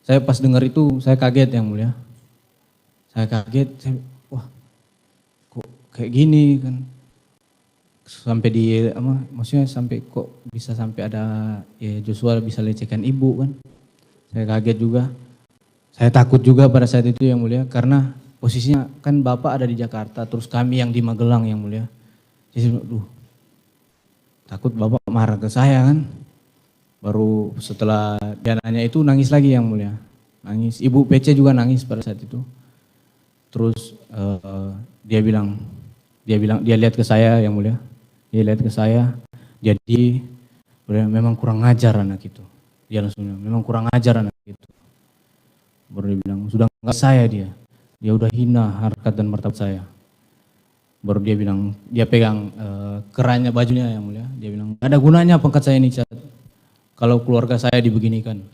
Saya pas dengar itu saya kaget yang mulia. Saya kaget, wah kok kayak gini kan. Sampai maksudnya sampai kok bisa sampai ada ya Joshua bisa lecehkan ibu kan. Saya kaget juga. Saya takut juga pada saat itu yang mulia karena posisinya kan Bapak ada di Jakarta terus kami yang di Magelang yang mulia. Jadi takut Bapak marah ke saya kan. Baru setelah dia nanya itu nangis lagi yang mulia. Nangis. Ibu PC juga nangis pada saat itu. Terus dia lihat ke saya yang mulia. Dia lihat ke saya. Jadi memang kurang ajar anak itu. Dia langsung bilang, memang kurang ajar anak itu. Baru dia bilang, sudah enggak saya dia. Dia udah hina harkat dan martabat saya. Baru dia bilang, dia pegang kerannya bajunya yang mulia. Dia bilang, ada gunanya pangkat saya ini, Cat. Kalau keluarga saya dibeginikan.